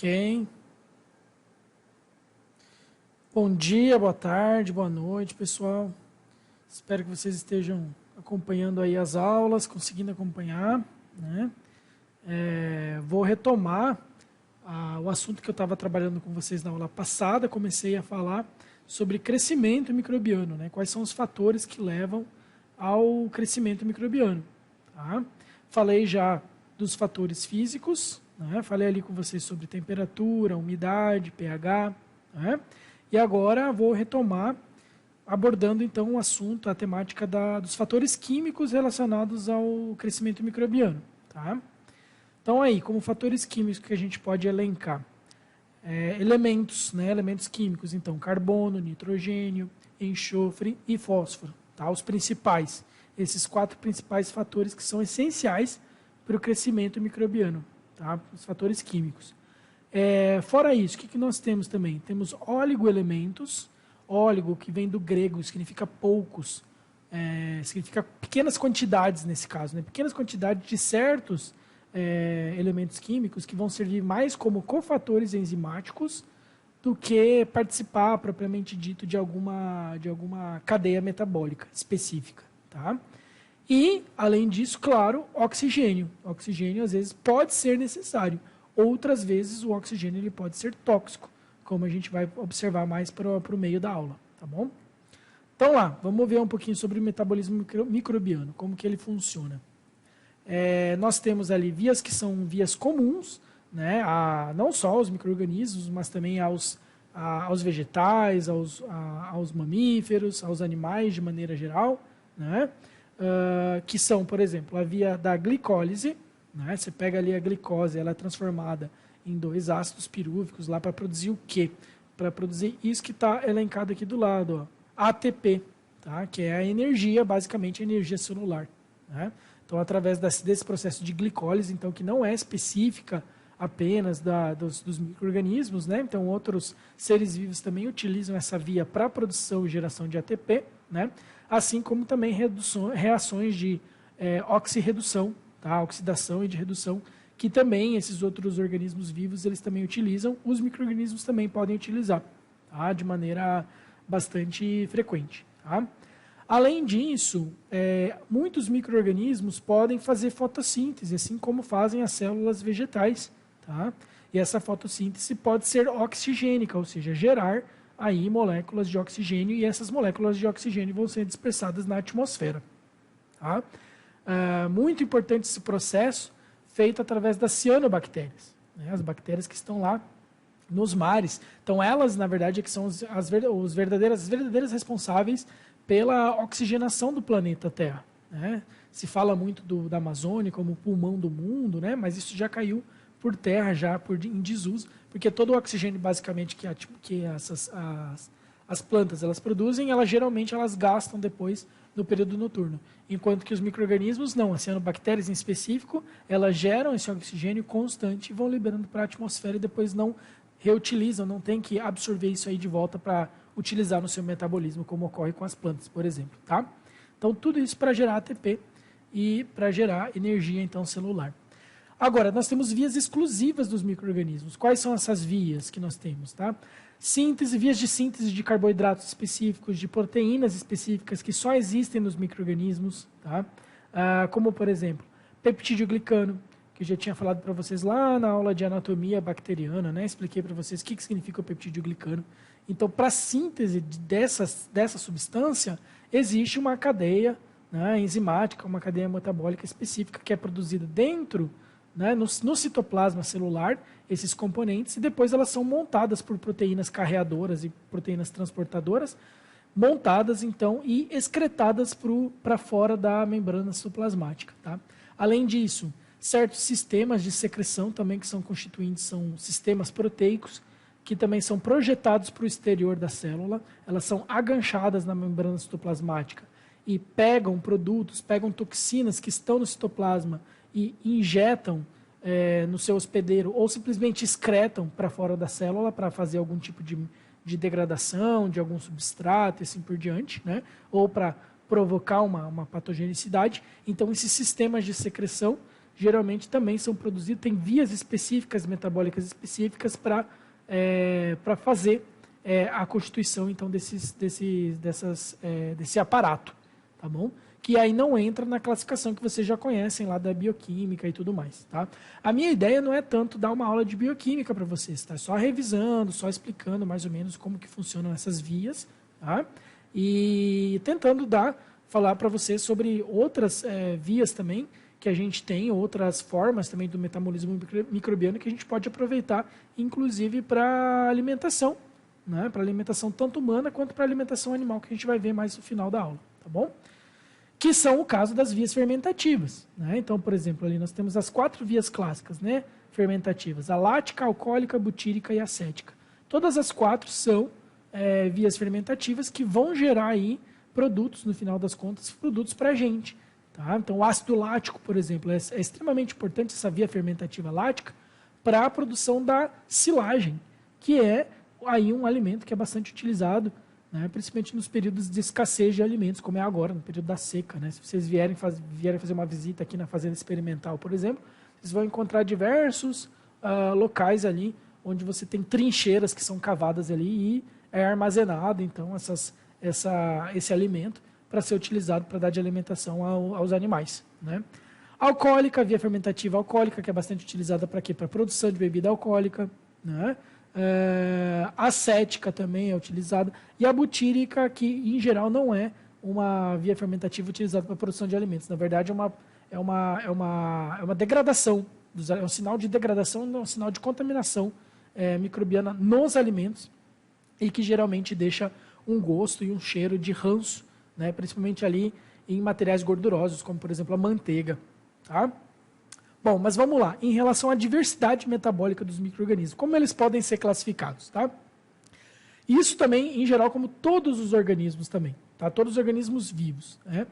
Ok. Bom dia, boa tarde, boa noite, pessoal. Espero que vocês estejam acompanhando aí as aulas, conseguindo acompanhar, né? Vou retomar o assunto que eu estava trabalhando com vocês na aula passada. Comecei a falar sobre crescimento microbiano, né? Quais são os fatores que levam ao crescimento microbiano, tá? Falei já dos fatores físicos, né? Falei ali com vocês sobre temperatura, umidade, pH, né? E agora vou retomar abordando então o assunto, a temática dos fatores químicos relacionados ao crescimento microbiano, tá? Então aí, como fatores químicos que a gente pode elencar, elementos, né? Elementos químicos, então carbono, nitrogênio, enxofre e fósforo, tá? Os principais, esses 4 principais fatores que são essenciais para o crescimento microbiano, tá? Os fatores químicos. Fora isso, o que nós temos também? Temos oligoelementos. Óligo, que vem do grego, significa poucos, significa pequenas quantidades nesse caso, né? Pequenas quantidades de certos elementos químicos que vão servir mais como cofatores enzimáticos do que participar, propriamente dito, de alguma cadeia metabólica específica, tá? E, além disso, claro, oxigênio. Oxigênio, às vezes, pode ser necessário. Outras vezes, o oxigênio ele pode ser tóxico, como a gente vai observar mais para o meio da aula, tá bom? Então lá, vamos ver um pouquinho sobre o metabolismo microbiano, como que ele funciona. Nós temos ali vias que são vias comuns, né, não só aos micro-organismos, mas também aos vegetais, aos mamíferos, aos animais de maneira geral, né, que são, por exemplo, a via da glicólise, né, você pega ali a glicose, ela é transformada em 2 ácidos pirúvicos lá para produzir o quê? Para produzir isso que está elencado aqui do lado, ó, ATP, tá? Que é a energia, basicamente a energia celular, né? Então, através desse processo de glicólise, então, que não é específica apenas dos micro-organismos, né? Então, outros seres vivos também utilizam essa via para produção e geração de ATP, né? Assim como também reações de oxirredução, tá? Oxidação e de redução, que também esses outros organismos vivos eles também utilizam, os micro-organismos também podem utilizar, tá? De maneira bastante frequente, tá? Além disso, muitos micro-organismos podem fazer fotossíntese, assim como fazem as células vegetais, tá? E essa fotossíntese pode ser oxigênica, ou seja, gerar aí moléculas de oxigênio, e essas moléculas de oxigênio vão ser dispersadas na atmosfera, tá? Muito importante esse processo, feito através das cianobactérias, né? As bactérias que estão lá nos mares. Então, elas, na verdade, é que são as verdadeiras responsáveis pela oxigenação do planeta Terra, né? Se fala muito da Amazônia como o pulmão do mundo, né? Mas isso já caiu por terra, já em desuso, porque todo o oxigênio, basicamente, que as plantas elas produzem, geralmente elas gastam depois no período noturno. Enquanto que os micro-organismos não, as cianobactérias em específico, elas geram esse oxigênio constante e vão liberando para a atmosfera e depois não reutilizam, não tem que absorver isso aí de volta para utilizar no seu metabolismo, como ocorre com as plantas, por exemplo, tá? Então, tudo isso para gerar ATP e para gerar energia, então, celular. Agora, nós temos vias exclusivas dos micro-organismos. Quais são essas vias que nós temos, tá? Vias de síntese de carboidratos específicos, de proteínas específicas que só existem nos micro-organismos, tá? Como, por exemplo, peptidoglicano, que eu já tinha falado para vocês lá na aula de anatomia bacteriana, né? Expliquei para vocês o que significa o peptidoglicano. Então, para a síntese dessa substância, existe uma cadeia, né, enzimática, uma cadeia metabólica específica que é produzida dentro, né, no citoplasma celular, esses componentes, e depois elas são montadas por proteínas carreadoras e proteínas transportadoras, montadas, então, e excretadas para fora da membrana citoplasmática, tá? Além disso, certos sistemas de secreção também que são constituintes, são sistemas proteicos, que também são projetados para o exterior da célula, elas são aganchadas na membrana citoplasmática e pegam produtos, pegam toxinas que estão no citoplasma e injetam no seu hospedeiro ou simplesmente excretam para fora da célula para fazer algum tipo de degradação de algum substrato e assim por diante, né? Ou para provocar uma patogenicidade. Então, esses sistemas de secreção geralmente também são produzidos, tem vias específicas, metabólicas específicas para fazer a constituição então desse aparato, tá bom? Que aí não entra na classificação que vocês já conhecem lá da bioquímica e tudo mais, tá? A minha ideia não é tanto dar uma aula de bioquímica para vocês, tá? Só revisando, só explicando mais ou menos como que funcionam essas vias, tá? E tentando falar para vocês sobre outras vias também que a gente tem, outras formas também do metabolismo microbiano que a gente pode aproveitar, inclusive para alimentação, né? Para alimentação tanto humana quanto para alimentação animal, que a gente vai ver mais no final da aula, tá bom? Que são o caso das vias fermentativas, né? Então, por exemplo, ali nós temos as 4 vias clássicas, né, fermentativas: a lática, a alcoólica, a butírica e a acética. Todas as 4 são vias fermentativas que vão gerar aí produtos, no final das contas, produtos para a gente. Tá? Então, o ácido lático, por exemplo, é extremamente importante essa via fermentativa lática para a produção da silagem, que é aí um alimento que é bastante utilizado, né, principalmente nos períodos de escassez de alimentos, como é agora, no período da seca. Né? Se vocês vierem fazer uma visita aqui na fazenda experimental, por exemplo, vocês vão encontrar diversos locais ali onde você tem trincheiras que são cavadas ali e é armazenado, então, esse alimento para ser utilizado para dar de alimentação aos animais. Né? Alcoólica, via fermentativa alcoólica, que é bastante utilizada para quê? Para a produção de bebida alcoólica. Né? Acética também é utilizada. E a butírica, que em geral não é uma via fermentativa utilizada para a produção de alimentos. Na verdade, é uma degradação, é um sinal de degradação, é um sinal de contaminação microbiana nos alimentos e que geralmente deixa um gosto e um cheiro de ranço, né, principalmente ali em materiais gordurosos, como por exemplo a manteiga. Tá? Bom, mas vamos lá. Em relação à diversidade metabólica dos micro-organismos, como eles podem ser classificados? Tá? Isso também, em geral, como todos os organismos também. Tá? Todos os organismos vivos. Né?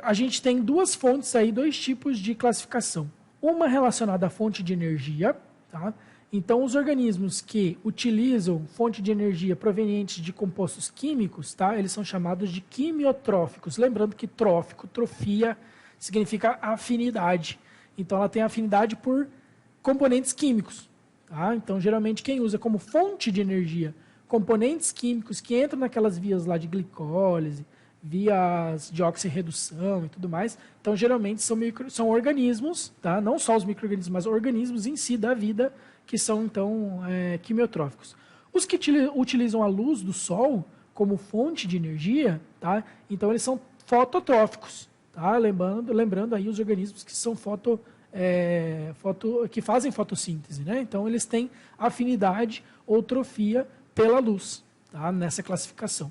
A gente tem 2 fontes aí, 2 tipos de classificação. Uma relacionada à fonte de energia. Tá? Então, os organismos que utilizam fonte de energia proveniente de compostos químicos, tá? Eles são chamados de quimiotróficos. Lembrando que trófico, trofia, significa afinidade. Então, ela tem afinidade por componentes químicos. Tá? Então, geralmente, quem usa como fonte de energia componentes químicos que entram naquelas vias lá de glicólise, vias de oxirredução e tudo mais, então, geralmente, são organismos, tá? Não só os micro-organismos, mas organismos em si da vida, que são, então, quimiotróficos. Os que utilizam a luz do sol como fonte de energia, tá? Então, eles são fototróficos. Tá? Lembrando aí os organismos que são que fazem fotossíntese. Né? Então, eles têm afinidade ou trofia pela luz, tá? Nessa classificação.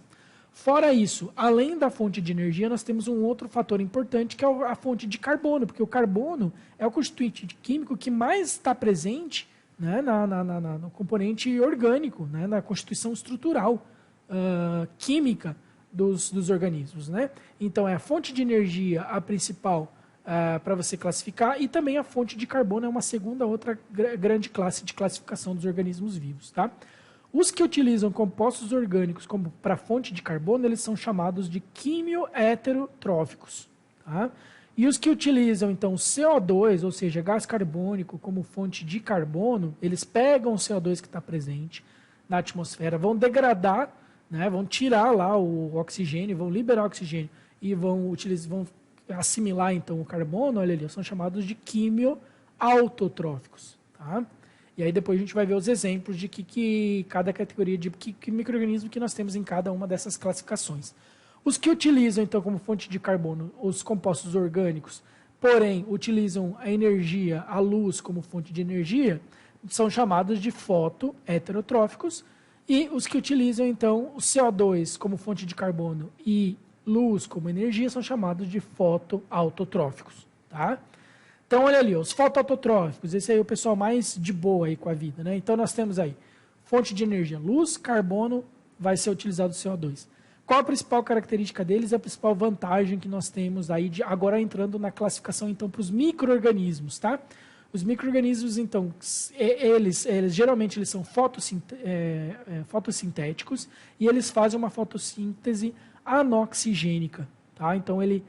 Fora isso, além da fonte de energia, nós temos um outro fator importante, que é a fonte de carbono, porque o carbono é o constituinte químico que mais está presente, né, no componente orgânico, né, na constituição estrutural química dos organismos. Né? Então, é a fonte de energia a principal para você classificar, e também a fonte de carbono é uma outra grande classe de classificação dos organismos vivos. Tá? Os que utilizam compostos orgânicos como para fonte de carbono, eles são chamados de quimioheterotróficos. Tá? E os que utilizam, então, CO2, ou seja, gás carbônico, como fonte de carbono, eles pegam o CO2 que está presente na atmosfera, vão degradar, né, vão tirar lá o oxigênio, vão liberar o oxigênio e vão assimilar, então, o carbono, olha ali, são chamados de quimioautotróficos. Tá? E aí depois a gente vai ver os exemplos de que cada categoria de que micro-organismo que nós temos em cada uma dessas classificações. Os que utilizam, então, como fonte de carbono os compostos orgânicos, porém utilizam a energia, a luz como fonte de energia, são chamados de fotoheterotróficos, e os que utilizam, então, o CO2 como fonte de carbono e luz como energia são chamados de fotoautotróficos. Tá? Então, olha ali, os fotoautotróficos, esse aí é o pessoal mais de boa aí com a vida. Né? Então, nós temos aí fonte de energia, luz, carbono, vai ser utilizado o CO2. Qual a principal característica deles? A principal vantagem que nós temos aí, agora entrando na classificação então para os micro-organismos, tá? Os micro-organismos, então, eles geralmente eles são fotossintéticos e eles fazem uma fotossíntese anoxigênica, tá? Então, ele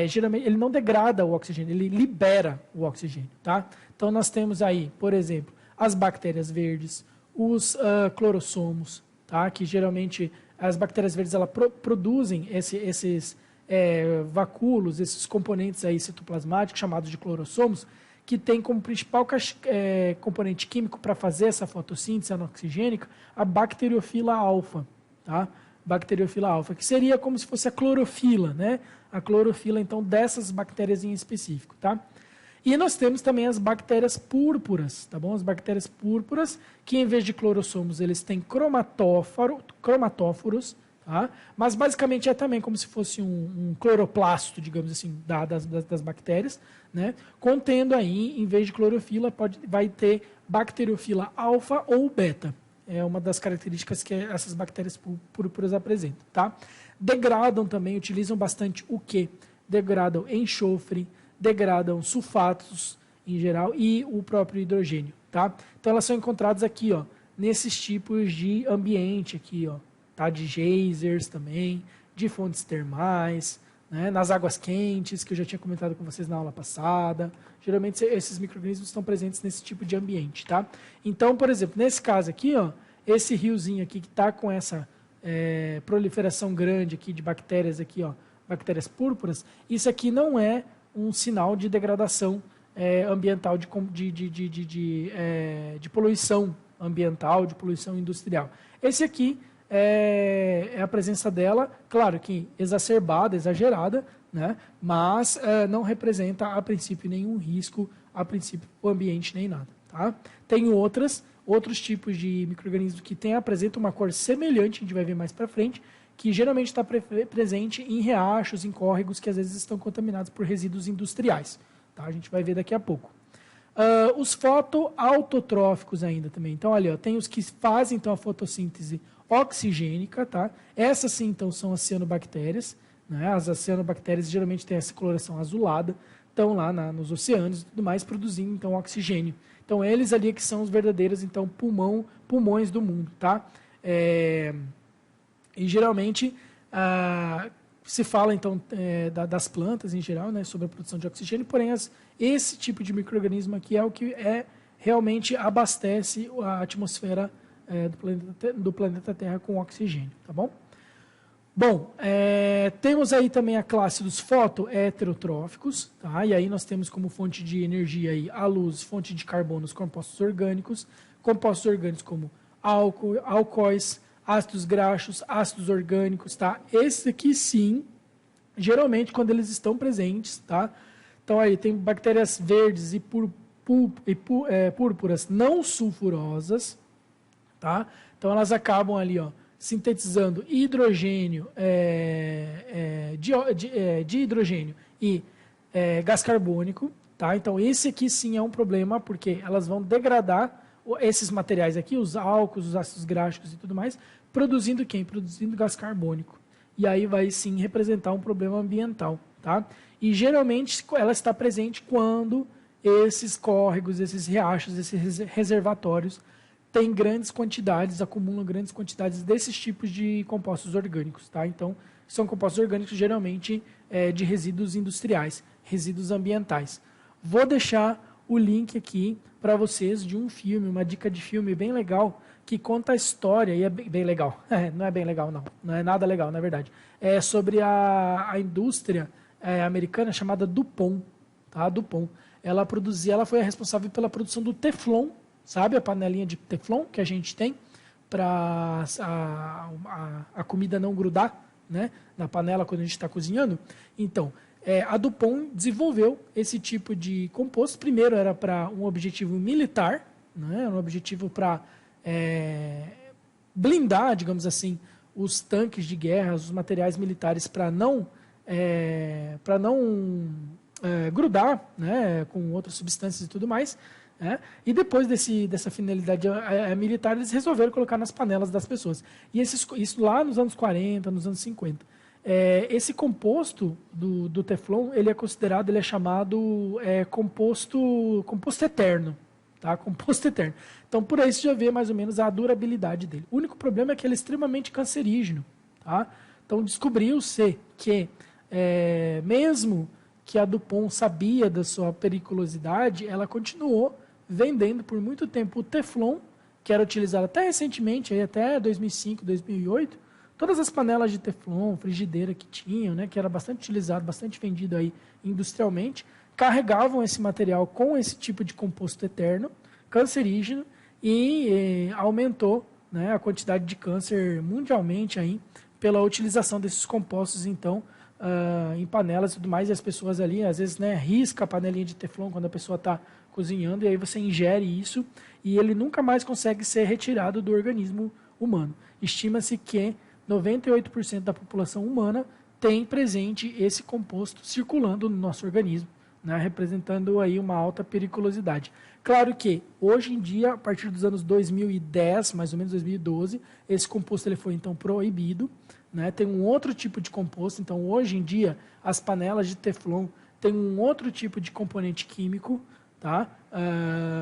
geralmente ele não degrada o oxigênio, ele libera o oxigênio, tá? Então nós temos aí, por exemplo, as bactérias verdes, os clorossomos, tá? Que geralmente as bactérias verdes elas produzem esses vacúolos, esses componentes aí citoplasmáticos chamados de clorossomos, que tem como principal componente químico para fazer essa fotossíntese anoxigênica a bacteriofila alfa, tá? Bacteriofila alfa, que seria como se fosse a clorofila, né? A clorofila, então, dessas bactérias em específico, tá? E nós temos também as bactérias púrpuras, tá bom? As bactérias púrpuras, que em vez de clorossomos, eles têm cromatóforos, tá? Mas basicamente é também como se fosse um cloroplasto, digamos assim, das bactérias, né? Contendo aí, em vez de clorofila, vai ter bacteriofila alfa ou beta. É uma das características que essas bactérias púrpuras apresentam, tá? Degradam também, utilizam bastante o quê? Degradam enxofre, degradam sulfatos em geral e o próprio hidrogênio, tá? Então elas são encontradas aqui, ó, nesses tipos de ambiente aqui, ó, tá? De geysers também, de fontes termais, né? Nas águas quentes, que eu já tinha comentado com vocês na aula passada. Geralmente esses micro-organismos estão presentes nesse tipo de ambiente, tá? Então, por exemplo, nesse caso aqui, ó, esse riozinho aqui que está com essa proliferação grande aqui de bactérias aqui, ó, bactérias púrpuras, isso aqui não é um sinal de degradação ambiental, de poluição ambiental, de poluição industrial. Esse aqui é a presença dela, claro que exacerbada, exagerada, né? Mas não representa, a princípio, nenhum risco, a princípio, o ambiente nem nada. Tá? Tem outros tipos de micro-organismos que apresentam uma cor semelhante, a gente vai ver mais para frente, que geralmente está presente em riachos, em córregos, que às vezes estão contaminados por resíduos industriais. Tá? A gente vai ver daqui a pouco. Os fotoautotróficos ainda também. Então, olha, tem os que fazem então, a fotossíntese oxigênica. Tá? Essas, sim, então, são as cianobactérias. Né? As cianobactérias geralmente têm essa coloração azulada, estão lá nos oceanos e tudo mais, produzindo então oxigênio. Então, eles ali que são os verdadeiros então, pulmões do mundo. Tá? E geralmente se fala então das plantas em geral, né, sobre a produção de oxigênio, porém esse tipo de micro-organismo aqui é o que realmente abastece a atmosfera do planeta Terra com oxigênio, tá bom? Bom, temos aí também a classe dos fotoheterotróficos, tá? E aí nós temos como fonte de energia aí a luz, fonte de carbono, os compostos orgânicos como álcool, álcoois, ácidos graxos, ácidos orgânicos, tá? Esse aqui sim, geralmente quando eles estão presentes, tá? Então aí tem bactérias verdes e púrpuras não sulfurosas, tá? Então elas acabam ali, ó, sintetizando hidrogênio, de hidrogênio e gás carbônico, tá? Então esse aqui sim é um problema porque elas vão degradar esses materiais aqui, os álcools, os ácidos graxos e tudo mais, produzindo quem? Produzindo gás carbônico. E aí vai sim representar um problema ambiental, tá? E geralmente ela está presente quando esses córregos, esses riachos, esses reservatórios têm grandes quantidades, acumulam grandes quantidades desses tipos de compostos orgânicos, tá? Então, são compostos orgânicos geralmente de resíduos industriais, resíduos ambientais. Vou deixar o link aqui para vocês de um filme, uma dica de filme bem legal, que conta a história, e é bem legal. Não é bem legal, não. Não é nada legal, na verdade. É sobre a indústria americana chamada DuPont. Tá? DuPont. Ela foi a responsável pela produção do Teflon, sabe? A panelinha de Teflon que a gente tem para a comida não grudar, né? Na panela quando a gente está cozinhando. Então, a DuPont desenvolveu esse tipo de composto. Primeiro era para um objetivo militar, né? Um objetivo para blindar, digamos assim, os tanques de guerra, os materiais militares para não grudar, né? Com outras substâncias e tudo mais. Né? E depois dessa finalidade militar, eles resolveram colocar nas panelas das pessoas. E isso lá nos anos 40, nos anos 50. Esse composto do Teflon, ele é chamado composto eterno. Tá? Composto eterno. Então, por aí você já vê mais ou menos a durabilidade dele. O único problema é que ele é extremamente cancerígeno. Tá? Então, descobriu-se que mesmo que a DuPont sabia da sua periculosidade, ela continuou vendendo por muito tempo o Teflon, que era utilizado até recentemente, aí até 2005, 2008. Todas as panelas de Teflon, frigideira que tinham, né, que era bastante utilizado, bastante vendido aí industrialmente, carregavam esse material com esse tipo de composto eterno, cancerígeno, e aumentou, né, a quantidade de câncer mundialmente aí, pela utilização desses compostos, então, em panelas e tudo mais, e as pessoas ali, às vezes, né, risca a panelinha de Teflon quando a pessoa está cozinhando, e aí você ingere isso, e ele nunca mais consegue ser retirado do organismo humano. Estima-se que 98% da população humana tem presente esse composto circulando no nosso organismo, né, representando aí uma alta periculosidade. Claro que, hoje em dia, a partir dos anos 2010, mais ou menos 2012, esse composto ele foi, então, proibido, né? Tem um outro tipo de composto, então, hoje em dia, as panelas de Teflon têm um outro tipo de componente químico, tá?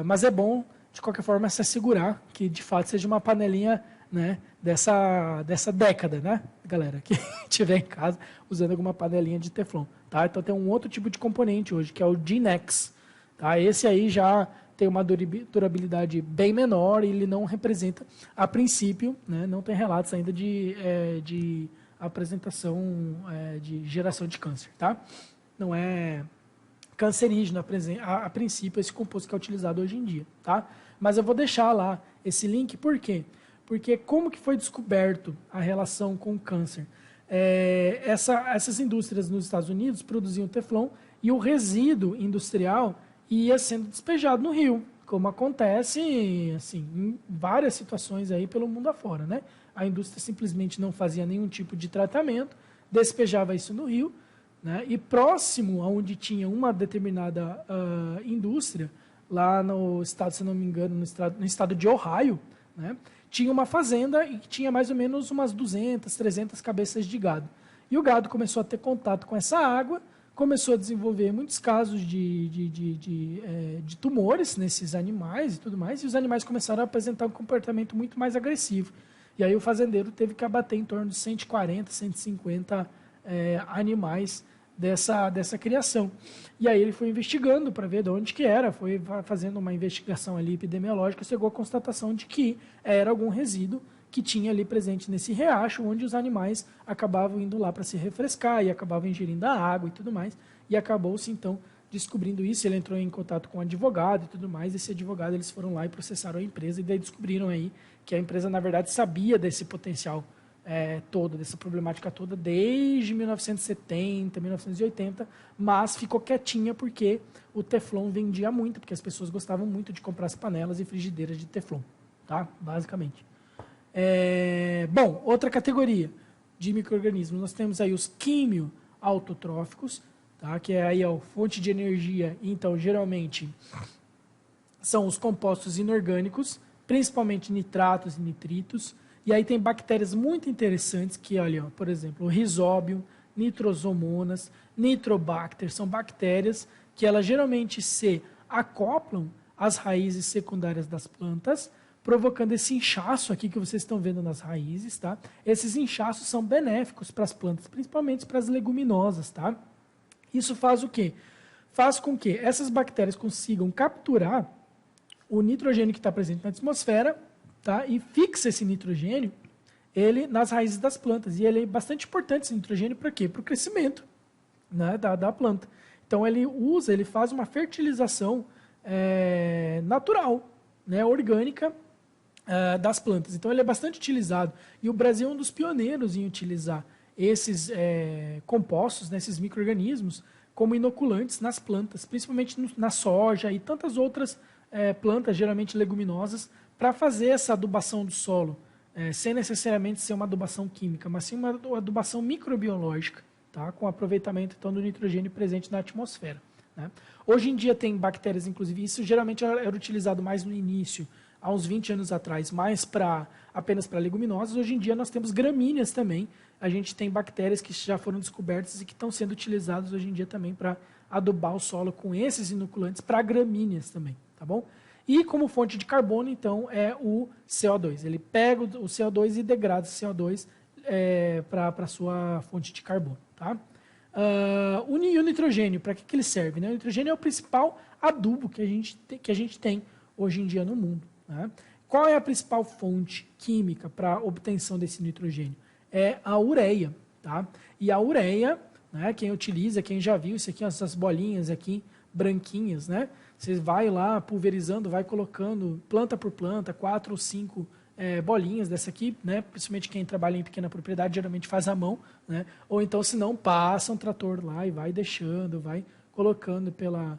Mas é bom, de qualquer forma, se assegurar que, de fato, seja uma panelinha, né, dessa década, né, galera, que tiver em casa usando alguma panelinha de Teflon, tá? Então tem um outro tipo de componente hoje, que é o Dinex, tá? Esse aí já tem uma durabilidade bem menor e ele não representa, a princípio, né, não tem relatos ainda de apresentação de geração de câncer, tá? Não é cancerígeno a princípio esse composto que é utilizado hoje em dia, tá? Mas eu vou deixar lá esse link, por quê? Porque como que foi descoberto a relação com o câncer? Essas indústrias nos Estados Unidos produziam Teflon e o resíduo industrial ia sendo despejado no rio, como acontece assim, em várias situações aí pelo mundo afora, né? A indústria simplesmente não fazia nenhum tipo de tratamento, despejava isso no rio, né? E próximo aonde tinha uma determinada indústria, lá no estado, se não me engano, no estado de Ohio, né? Tinha uma fazenda e tinha mais ou menos umas 200, 300 cabeças de gado. E o gado começou a ter contato com essa água, começou a desenvolver muitos casos de tumores nesses animais e tudo mais, e os animais começaram a apresentar um comportamento muito mais agressivo. E aí o fazendeiro teve que abater em torno de 140, 150 animais dessa criação. E aí ele foi investigando para ver de onde que era, foi fazendo uma investigação ali epidemiológica, chegou à constatação de que era algum resíduo que tinha ali presente nesse riacho, onde os animais acabavam indo lá para se refrescar e acabavam ingerindo a água e tudo mais, e acabou-se então descobrindo isso. Ele entrou em contato com um advogado e tudo mais, esse advogado eles foram lá e processaram a empresa, e daí descobriram aí que a empresa na verdade sabia desse potencial toda, dessa problemática toda, desde 1970, 1980, mas ficou quietinha porque o Teflon vendia muito, porque as pessoas gostavam muito de comprar as panelas e frigideiras de Teflon, tá? Basicamente. Bom, outra categoria de micro-organismos, nós temos aí os quimio-autotróficos, tá? Que é aí a fonte de energia, então, geralmente, são os compostos inorgânicos, principalmente nitratos e nitritos. E aí tem bactérias muito interessantes que, olha, por exemplo, o Rhizobium, Nitrosomonas, Nitrobacter, são bactérias que elas geralmente se acoplam às raízes secundárias das plantas, provocando esse inchaço aqui que vocês estão vendo nas raízes, tá? Esses inchaços são benéficos para as plantas, principalmente para as leguminosas, tá? Isso faz o quê? Faz com que essas bactérias consigam capturar o nitrogênio que está presente na atmosfera, tá? E fixa esse nitrogênio ele nas raízes das plantas. E ele é bastante importante, esse nitrogênio, para quê? Para o crescimento, né, da planta. Então, ele faz uma fertilização natural, né, orgânica, das plantas. Então, ele é bastante utilizado. E o Brasil é um dos pioneiros em utilizar esses compostos, né, esses micro-organismos, como inoculantes nas plantas, principalmente na soja e tantas outras plantas, geralmente leguminosas, para fazer essa adubação do solo, sem necessariamente ser uma adubação química, mas sim uma adubação microbiológica, tá? Com aproveitamento então, do nitrogênio presente na atmosfera, né? Hoje em dia tem bactérias, inclusive, isso geralmente era utilizado mais no início, há uns 20 anos atrás, mais apenas para leguminosas. Hoje em dia nós temos gramíneas também, a gente tem bactérias que já foram descobertas e que estão sendo utilizadas hoje em dia também para adubar o solo com esses inoculantes para gramíneas também, tá bom? E como fonte de carbono, então, é o CO2. Ele pega o CO2 e degrada o CO2 para a sua fonte de carbono. Tá? O nitrogênio, para que ele serve? Né? O nitrogênio é o principal adubo que a gente tem hoje em dia no mundo. Né? Qual é a principal fonte química para a obtenção desse nitrogênio? É a ureia. Tá? E a ureia, né, quem utiliza, quem já viu isso aqui, essas bolinhas aqui, branquinhas, né? Você vai lá pulverizando, vai colocando planta por planta, 4 ou 5 bolinhas dessa aqui, né? Principalmente quem trabalha em pequena propriedade geralmente faz à mão, né? Ou então, se não, passa um trator lá e vai deixando, vai colocando pela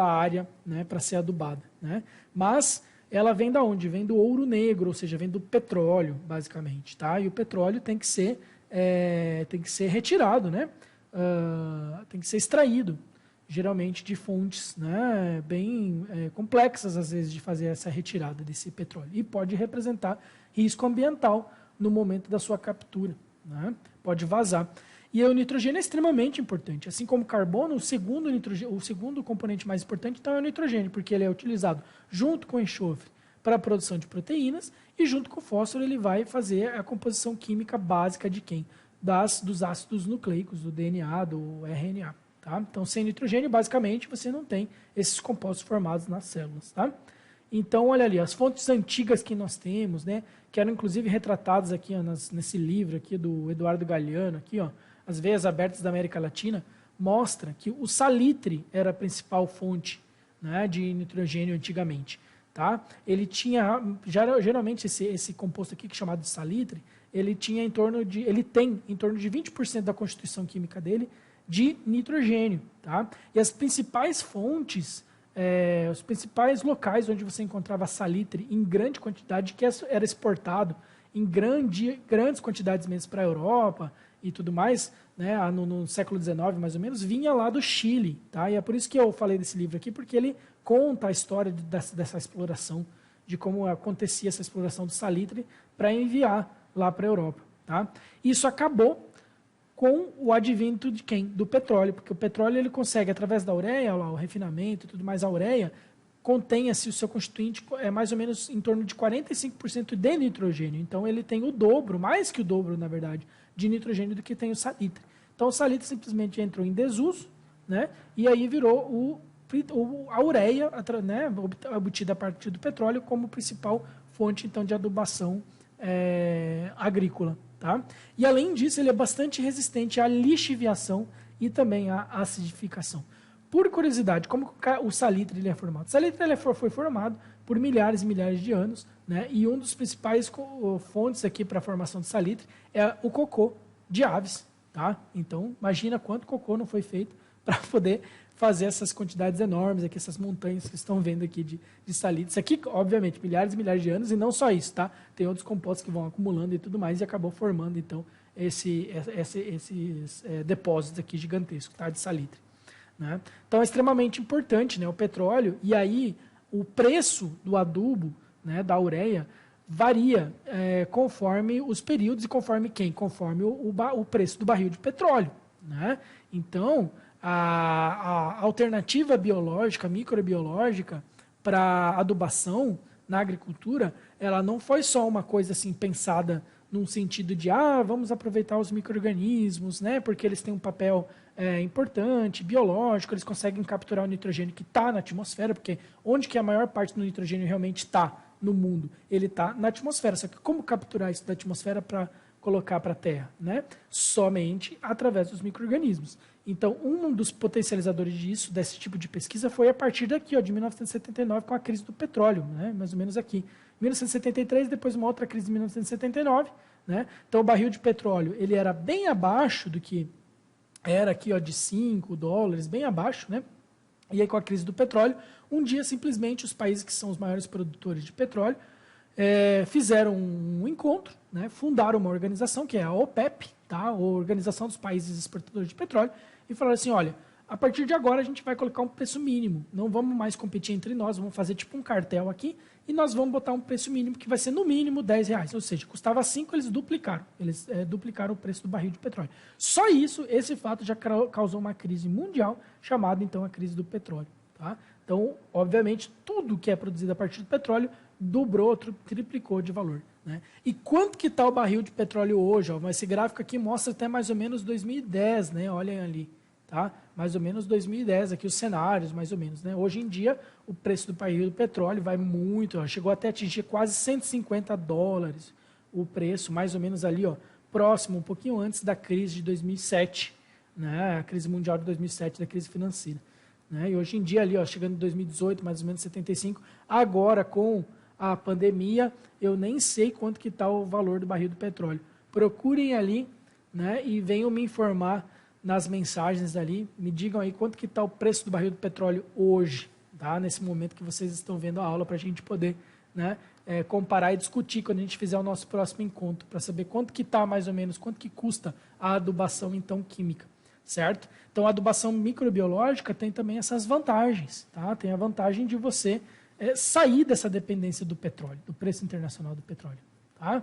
área, né? Para ser adubada, né? Mas ela vem da onde? Vem do ouro negro, ou seja, vem do petróleo, basicamente, tá? E o petróleo tem que ser retirado, né? Tem que ser extraído, geralmente de fontes, né, bem complexas, às vezes, de fazer essa retirada desse petróleo. E pode representar risco ambiental no momento da sua captura. Né? Pode vazar. E o nitrogênio é extremamente importante. Assim como o carbono, o segundo componente mais importante então, é o nitrogênio, porque ele é utilizado junto com o enxofre para a produção de proteínas e junto com o fósforo ele vai fazer a composição química básica de quem? Dos ácidos nucleicos, do DNA, do RNA. Tá? Então, sem nitrogênio, basicamente, você não tem esses compostos formados nas células. Tá? Então, olha ali, as fontes antigas que nós temos, né, que eram inclusive retratadas aqui ó, nesse livro aqui do Eduardo Galeano, aqui, ó, As Veias Abertas da América Latina, mostra que o salitre era a principal fonte, né, de nitrogênio antigamente. Tá? Ele tinha, geralmente, esse composto aqui, que é chamado de salitre, ele tem em torno de 20% da constituição química dele de nitrogênio. Tá? E as principais fontes, os principais locais onde você encontrava salitre em grande quantidade, que era exportado em grandes quantidades mesmo para a Europa e tudo mais, né, no século XIX, mais ou menos, vinha lá do Chile. Tá? E é por isso que eu falei desse livro aqui, porque ele conta a história dessa exploração, de como acontecia essa exploração do salitre para enviar lá para a Europa. Tá? Isso acabou com o advento de quem? Do petróleo, porque o petróleo ele consegue, através da ureia, lá, o refinamento e tudo mais, a ureia contém-se o seu constituinte mais ou menos em torno de 45% de nitrogênio. Então ele tem o dobro, mais que o dobro, na verdade, de nitrogênio do que tem o salitre. Então o salitre simplesmente entrou em desuso, né? E aí virou a ureia, né, obtida a partir do petróleo, como principal fonte então de adubação agrícola. Tá? E, além disso, ele é bastante resistente à lixiviação e também à acidificação. Por curiosidade, como o salitre ele é formado? O salitre ele foi formado por milhares e milhares de anos, né? E um dos principais fontes aqui para a formação de salitre é o cocô de aves. Tá? Então, imagina quanto cocô não foi feito para poder fazer essas quantidades enormes, aqui, essas montanhas que estão vendo aqui de salitre. Isso aqui, obviamente, milhares e milhares de anos, e não só isso, tá? Tem outros compostos que vão acumulando e tudo mais, e acabou formando, então, esses depósitos aqui gigantescos, tá? De salitre. Né? Então, é extremamente importante, né? O petróleo, e aí o preço do adubo, né, da ureia, varia conforme os períodos e conforme quem? Conforme o preço do barril de petróleo. Né? Então, a alternativa biológica, microbiológica, para adubação na agricultura, ela não foi só uma coisa assim pensada num sentido de vamos aproveitar os micro-organismos, né, porque eles têm um papel importante, biológico, eles conseguem capturar o nitrogênio que está na atmosfera, porque onde que a maior parte do nitrogênio realmente está no mundo? Ele está na atmosfera. Só que como capturar isso da atmosfera para colocar para a Terra? Né? Somente através dos micro-organismos. Então, um dos potencializadores disso, desse tipo de pesquisa, foi a partir daqui, ó, de 1979, com a crise do petróleo, né? Mais ou menos aqui. 1973, depois uma outra crise de 1979. Né? Então, o barril de petróleo ele era bem abaixo do que era aqui, ó, de $5, bem abaixo. Né? E aí, com a crise do petróleo, um dia, simplesmente, os países que são os maiores produtores de petróleo fizeram um encontro, né? Fundaram uma organização, que é a OPEP, tá? A Organização dos Países Exportadores de Petróleo, e falaram assim, olha, a partir de agora a gente vai colocar um preço mínimo, não vamos mais competir entre nós, vamos fazer tipo um cartel aqui, e nós vamos botar um preço mínimo que vai ser no mínimo R$10, ou seja, custava 5, eles duplicaram o preço do barril de petróleo. Só isso, esse fato já causou uma crise mundial, chamada então a crise do petróleo. Tá? Então, obviamente, tudo que é produzido a partir do petróleo dobrou, triplicou de valor. Né? E quanto que está o barril de petróleo hoje? Ó? Esse gráfico aqui mostra até mais ou menos 2010, né? Olhem ali, tá? Mais ou menos 2010, aqui os cenários, mais ou menos. Né? Hoje em dia, o preço do barril do petróleo vai muito, ó, chegou até a atingir quase $150 o preço, mais ou menos ali, ó, próximo, um pouquinho antes da crise de 2007, né? A crise mundial de 2007, da crise financeira. Né? E hoje em dia, ali, ó, chegando em 2018, mais ou menos 75, agora com a pandemia, eu nem sei quanto que está o valor do barril do petróleo. Procurem ali, né, e venham me informar nas mensagens ali, me digam aí quanto que está o preço do barril do petróleo hoje, tá? Nesse momento que vocês estão vendo a aula, para a gente poder, né, comparar e discutir quando a gente fizer o nosso próximo encontro, para saber quanto que está mais ou menos, quanto que custa a adubação então química, certo? Então a adubação microbiológica tem também essas vantagens, tá? Tem a vantagem de você sair dessa dependência do petróleo, do preço internacional do petróleo. Tá?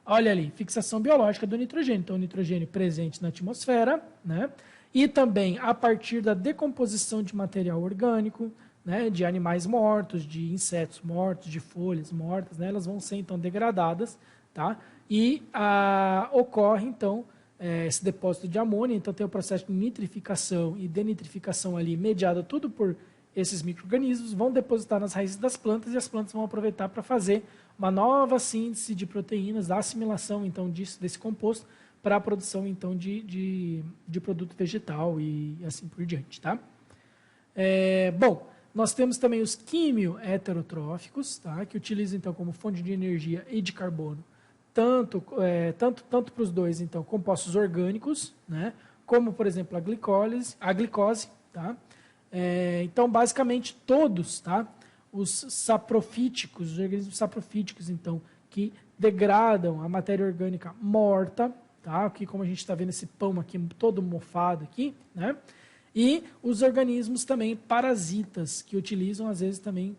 Olha ali, fixação biológica do nitrogênio. Então, o nitrogênio presente na atmosfera, né? E também a partir da decomposição de material orgânico, né? De animais mortos, de insetos mortos, de folhas mortas, né? Elas vão ser, então, degradadas. Tá? E ocorre, então, esse depósito de amônia. Então, tem o processo de nitrificação e denitrificação ali, mediado tudo por esses micro-organismos, vão depositar nas raízes das plantas e as plantas vão aproveitar para fazer uma nova síntese de proteínas, da assimilação então desse composto para a produção então de produto vegetal e assim por diante, tá? Bom, nós temos também os quimio-heterotróficos, tá? Que utilizam então como fonte de energia e de carbono tanto para os dois então compostos orgânicos, né? Como por exemplo a glicose, tá? Então, basicamente, todos, tá? Os saprofíticos, os organismos saprofíticos, então, que degradam a matéria orgânica morta, tá? Aqui, como a gente está vendo esse pão aqui todo mofado aqui, né? E os organismos também parasitas, que utilizam, às vezes, também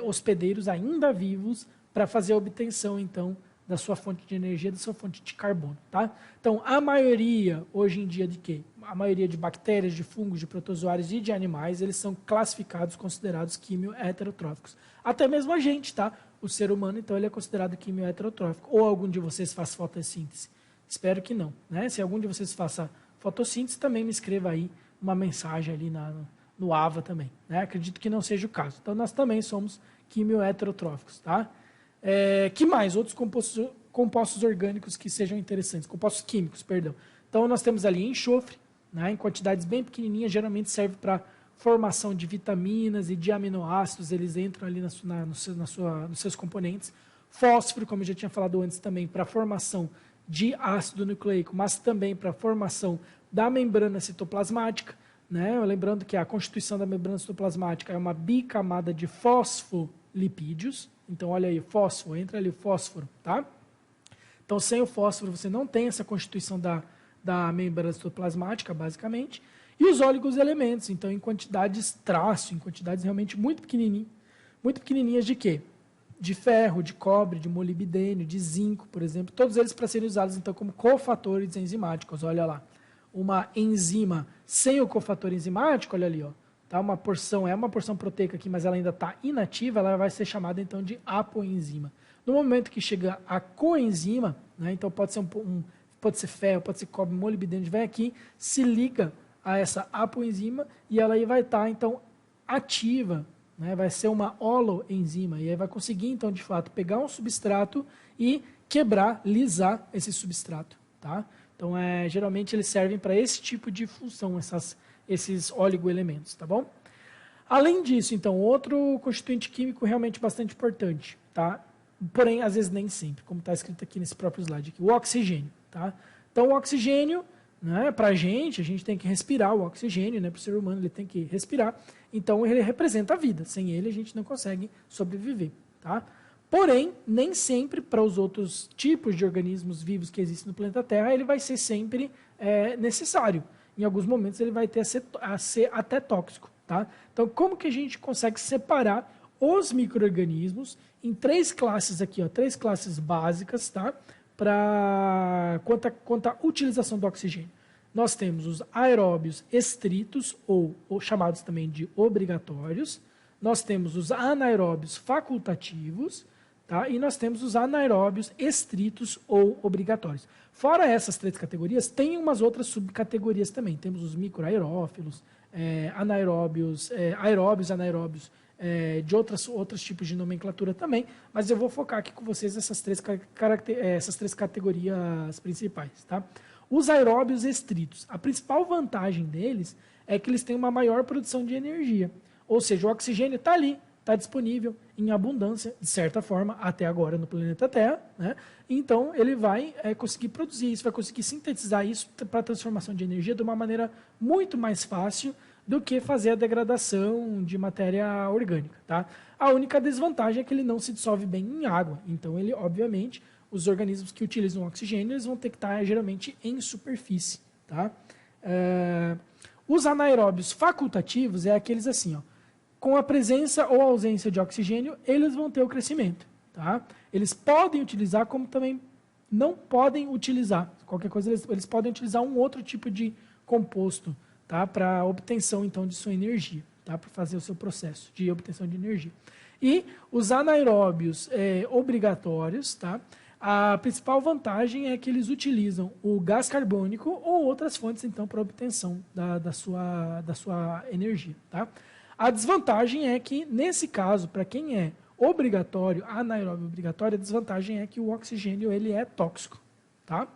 hospedeiros ainda vivos para fazer a obtenção, então, da sua fonte de energia, da sua fonte de carbono, tá? Então, a maioria, hoje em dia, de quê? A maioria de bactérias, de fungos, de protozoários e de animais, eles são classificados, considerados quimio-heterotróficos. Até mesmo a gente, tá? O ser humano, então, ele é considerado quimio-heterotrófico. Ou algum de vocês faz fotossíntese? Espero que não, né? Se algum de vocês faça fotossíntese, também me escreva aí uma mensagem ali no AVA também, né? Acredito que não seja o caso. Então, nós também somos quimio-heterotróficos, tá? Que mais? Outros compostos orgânicos que sejam interessantes. Compostos químicos, perdão. Então, nós temos ali enxofre, né, em quantidades bem pequenininhas, geralmente serve para formação de vitaminas e de aminoácidos, eles entram ali nos seus componentes. Fósforo, como eu já tinha falado antes também, para formação de ácido nucleico, mas também para formação da membrana citoplasmática. Né? Lembrando que a constituição da membrana citoplasmática é uma bicamada de fosfolipídios. Então, olha aí, fósforo, entra ali o fósforo, tá? Então, sem o fósforo, você não tem essa constituição da membrana citoplasmática, basicamente. E os oligoelementos, então, em quantidades traço, em quantidades realmente muito pequenininhas de quê? De ferro, de cobre, de molibdênio, de zinco, por exemplo. Todos eles para serem usados, então, como cofatores enzimáticos. Olha lá, uma enzima sem o cofator enzimático, olha ali, ó. Tá, uma porção proteica aqui, mas ela ainda está inativa, ela vai ser chamada então de apoenzima. No momento que chega a coenzima, né, então pode ser pode ser ferro, pode ser cobre, molibdênio, vem aqui, se liga a essa apoenzima e ela aí vai estar então ativa, né, vai ser uma holoenzima e aí vai conseguir então de fato pegar um substrato e quebrar, lisar esse substrato, tá? Então geralmente eles servem para esse tipo de função, esses oligoelementos, tá bom? Além disso, então, outro constituinte químico realmente bastante importante, tá? Porém, às vezes nem sempre, como está escrito aqui nesse próprio slide, aqui, o oxigênio, tá? Então, o oxigênio, né, para a gente tem que respirar o oxigênio, né, para o ser humano ele tem que respirar, então ele representa a vida, sem ele a gente não consegue sobreviver, tá? Porém, nem sempre para os outros tipos de organismos vivos que existem no planeta Terra, ele vai ser sempre necessário. Em alguns momentos ele vai ter a ser até tóxico, tá? Então, como que a gente consegue separar os micro-organismos em 3 classes aqui, ó, 3 classes básicas, tá? Quanto à utilização do oxigênio. Nós temos os aeróbios estritos, ou chamados também de obrigatórios. nós temos os anaeróbios facultativos, tá? E nós temos os anaeróbios estritos ou obrigatórios. Fora essas 3 categorias, tem umas outras subcategorias também. Temos os microaerófilos, anaeróbios, aeróbios, anaeróbios, de outros tipos de nomenclatura também, mas eu vou focar aqui com vocês essas 3 categorias principais. Tá? Os aeróbios estritos, a principal vantagem deles é que eles têm uma maior produção de energia, ou seja, o oxigênio está ali, está disponível em abundância, de certa forma, até agora no planeta Terra, né? Então ele vai conseguir produzir isso, vai conseguir sintetizar isso para a transformação de energia de uma maneira muito mais fácil do que fazer a degradação de matéria orgânica. Tá? A única desvantagem é que ele não se dissolve bem em água, então ele, obviamente, os organismos que utilizam oxigênio eles vão ter que estar geralmente em superfície. Tá? Os anaeróbios facultativos é aqueles assim, ó, com a presença ou ausência de oxigênio, eles vão ter o crescimento. Tá? Eles podem utilizar, como também não podem utilizar. Qualquer coisa, eles podem utilizar um outro tipo de composto, tá? Para obtenção, então, de sua energia, tá? Para fazer o seu processo de obtenção de energia. E os anaeróbios obrigatórios, tá? A principal vantagem é que eles utilizam o gás carbônico ou outras fontes, então, para obtenção da sua energia. Tá? A desvantagem é que, nesse caso, para quem é obrigatório, anaeróbio obrigatório, a desvantagem é que o oxigênio ele é tóxico. Tá?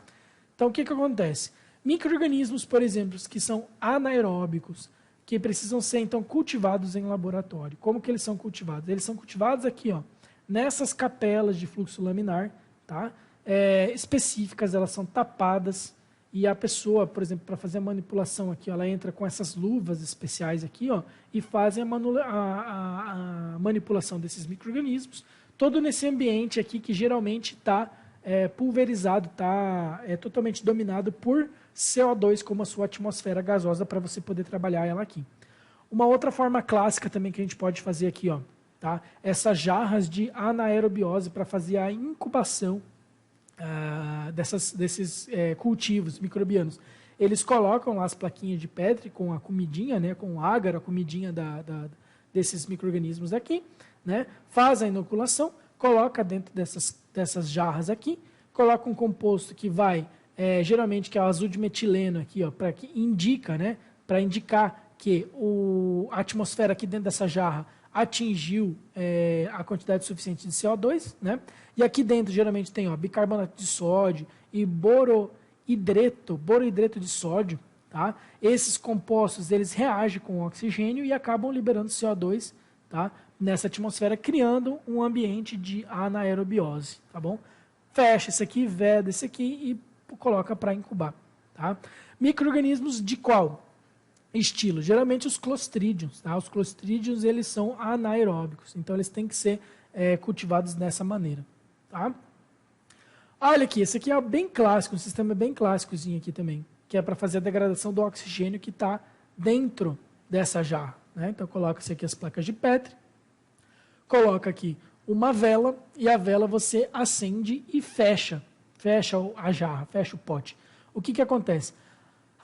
Então, o que acontece? Micro-organismos, por exemplo, que são anaeróbicos, que precisam ser, então, cultivados em laboratório. Como que eles são cultivados? Eles são cultivados aqui, ó, nessas capelas de fluxo laminar, tá? Específicas, elas são tapadas, e a pessoa, por exemplo, para fazer a manipulação aqui, ela entra com essas luvas especiais aqui, ó, e fazem a manipulação desses micro-organismos, todo nesse ambiente aqui que geralmente está pulverizado, está totalmente dominado por CO2 como a sua atmosfera gasosa para você poder trabalhar ela aqui. Uma outra forma clássica também que a gente pode fazer aqui, ó, tá? Essas jarras de anaerobiose para fazer a incubação desses cultivos microbianos. Eles colocam lá as plaquinhas de Petri com a comidinha, né, com o ágaro, a comidinha desses micro-organismos aqui, né, faz a inoculação, coloca dentro dessas jarras aqui, coloca um composto que vai, geralmente que é o azul de metileno aqui, ó, para que indica, né, para indicar que a atmosfera aqui dentro dessa jarra atingiu a quantidade suficiente de CO2, né? E aqui dentro geralmente tem, ó, bicarbonato de sódio e borohidreto de sódio, tá? Esses compostos eles reagem com o oxigênio e acabam liberando CO2, tá? Nessa atmosfera, criando um ambiente de anaerobiose, tá bom? Fecha esse aqui, veda esse aqui e coloca para incubar, tá? Micro-organismos de qual estilo? Geralmente os clostrídios, tá? Os clostrídios eles são anaeróbicos, então eles têm que ser cultivados dessa maneira, tá? Olha aqui, esse aqui é bem clássico, um sistema bem clássicozinho aqui também, que é para fazer a degradação do oxigênio que está dentro dessa jarra, né? Então coloca aqui as placas de Petri, coloca aqui uma vela e a vela você acende e fecha a jarra, fecha o pote. O que acontece?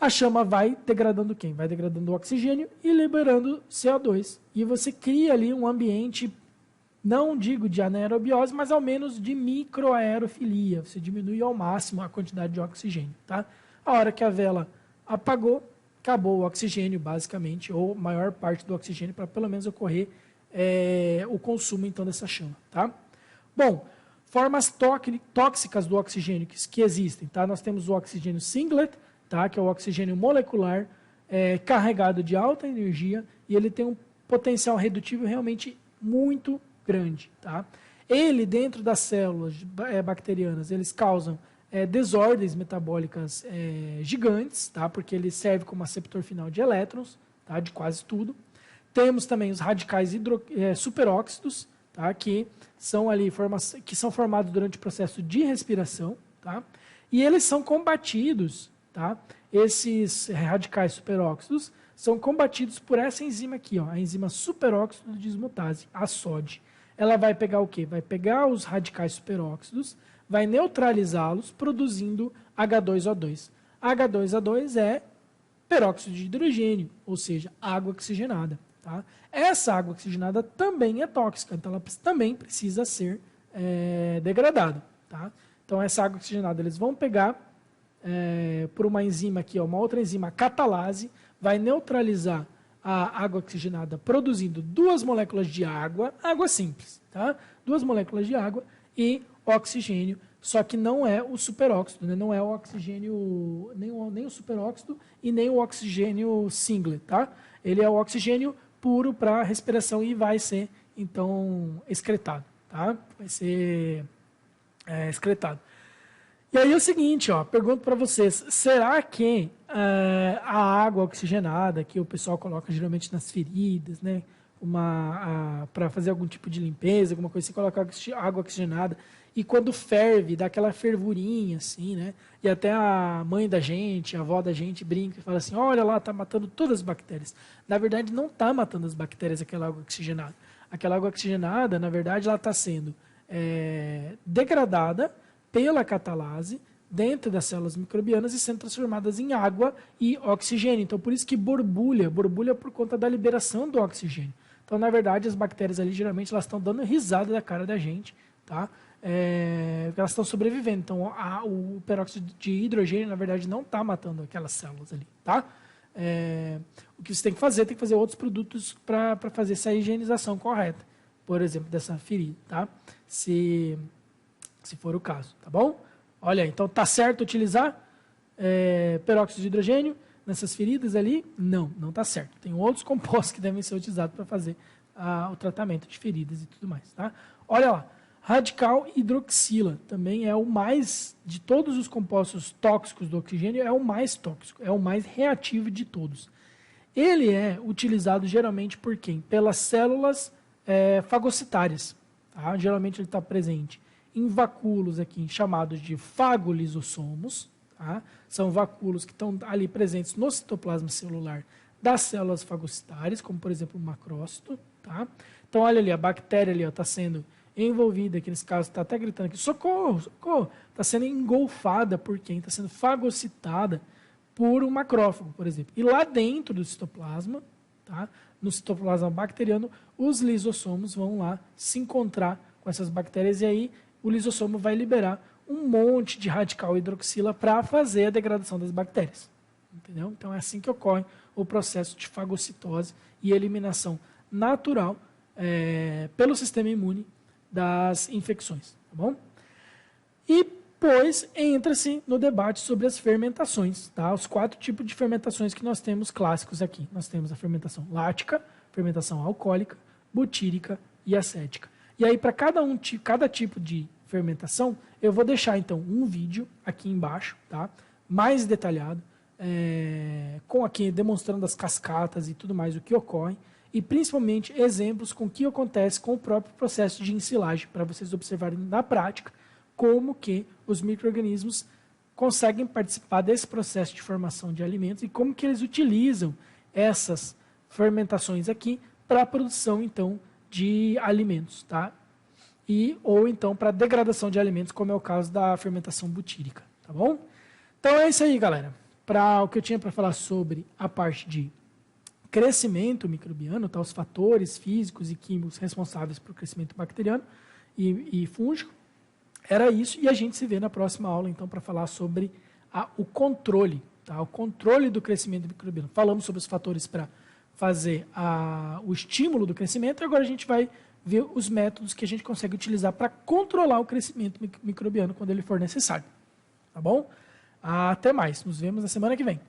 A chama vai degradando quem? Vai degradando o oxigênio e liberando CO2. E você cria ali um ambiente, não digo de anaerobiose, mas ao menos de microaerofilia. Você diminui ao máximo a quantidade de oxigênio. Tá? A hora que a vela apagou, acabou o oxigênio, basicamente, ou maior parte do oxigênio, para pelo menos ocorrer o consumo então dessa chama. Tá? Bom, formas tóxicas do oxigênio que existem. Tá? Nós temos o oxigênio singlet, tá? Que é o oxigênio molecular, carregado de alta energia, e ele tem um potencial redutível realmente muito grande. Tá? Ele, dentro das células bacterianas, eles causam desordens metabólicas gigantes, tá? Porque ele serve como aceptor final de elétrons, tá? De quase tudo. Temos também os radicais superóxidos, tá? Que são formados durante o processo de respiração, tá? E eles são combatidos, tá? Esses radicais superóxidos são combatidos por essa enzima aqui, ó, a enzima superóxido dismutase, a SOD. Ela vai pegar o quê? Vai pegar os radicais superóxidos, vai neutralizá-los, produzindo H2O2. H2O2 é peróxido de hidrogênio, ou seja, água oxigenada. Tá? Essa água oxigenada também é tóxica, então ela também precisa ser degradada. Tá? Então essa água oxigenada eles vão pegar por uma enzima aqui, ó, uma outra enzima, a catalase, vai neutralizar a água oxigenada produzindo 2 moléculas de água, água simples, tá? 2 moléculas de água e oxigênio, só que não é o superóxido, né? Não é o oxigênio, nem o superóxido e nem o oxigênio singlet, tá? Ele é o oxigênio puro para respiração e vai ser, então, excretado, tá? Vai ser excretado. E aí é o seguinte, ó, pergunto para vocês, será que a água oxigenada que o pessoal coloca geralmente nas feridas, né, para fazer algum tipo de limpeza, alguma coisa assim, coloca água oxigenada e quando ferve, dá aquela fervurinha assim, né, e até a mãe da gente, a avó da gente brinca e fala assim, olha lá, tá matando todas as bactérias. Na verdade, não tá matando as bactérias aquela água oxigenada. Aquela água oxigenada, na verdade, ela está sendo degradada pela catalase dentro das células microbianas e sendo transformadas em água e oxigênio. Então, por isso que borbulha por conta da liberação do oxigênio. Então, na verdade, as bactérias ali, geralmente, elas estão dando risada da cara da gente, tá? Elas estão sobrevivendo. Então, o peróxido de hidrogênio, na verdade, não está matando aquelas células ali, tá? O que você tem que fazer outros produtos para fazer essa higienização correta, por exemplo, dessa ferida, tá? Se for o caso, tá bom? Olha, então tá certo utilizar peróxido de hidrogênio nessas feridas ali? Não tá certo. Tem outros compostos que devem ser utilizados para fazer o tratamento de feridas e tudo mais, tá? Olha lá, radical hidroxila também é o mais, de todos os compostos tóxicos do oxigênio, é o mais tóxico, é o mais reativo de todos. Ele é utilizado geralmente por quem? Pelas células fagocitárias, tá? Geralmente ele está presente em vacúolos aqui chamados de fagolissossomos, tá? São vacúolos que estão ali presentes no citoplasma celular das células fagocitárias, como por exemplo o macrócito, tá? Então olha ali, a bactéria ali está sendo envolvida, aqui nesse caso está até gritando aqui, socorro, socorro, está sendo engolfada por quem? Está sendo fagocitada por um macrófago, por exemplo. E lá dentro do citoplasma, tá? No citoplasma bacteriano, os lisossomos vão lá se encontrar com essas bactérias e aí o lisossomo vai liberar um monte de radical hidroxila para fazer a degradação das bactérias. Entendeu? Então é assim que ocorre o processo de fagocitose e eliminação natural pelo sistema imune das infecções. Tá bom? E depois entra-se no debate sobre as fermentações, tá? Os 4 tipos de fermentações que nós temos clássicos aqui. Nós temos a fermentação lática, fermentação alcoólica, butírica e acética. E aí, para cada tipo de fermentação, eu vou deixar, então, um vídeo aqui embaixo, tá? Mais detalhado, com aqui demonstrando as cascatas e tudo mais, o que ocorre, e principalmente exemplos com o que acontece com o próprio processo de ensilagem, para vocês observarem na prática como que os micro-organismos conseguem participar desse processo de formação de alimentos e como que eles utilizam essas fermentações aqui para a produção, então, de alimentos, tá? Ou então para degradação de alimentos, como é o caso da fermentação butírica, tá bom? Então é isso aí, galera. Para o que eu tinha para falar sobre a parte de crescimento microbiano, tá? Os fatores físicos e químicos responsáveis por crescimento bacteriano e fúngico, era isso. E a gente se vê na próxima aula, então, para falar sobre o controle, tá? O controle do crescimento microbiano. Falamos sobre os fatores para fazer o estímulo do crescimento e agora a gente vai ver os métodos que a gente consegue utilizar para controlar o crescimento microbiano quando ele for necessário. Tá bom? Até mais. Nos vemos na semana que vem.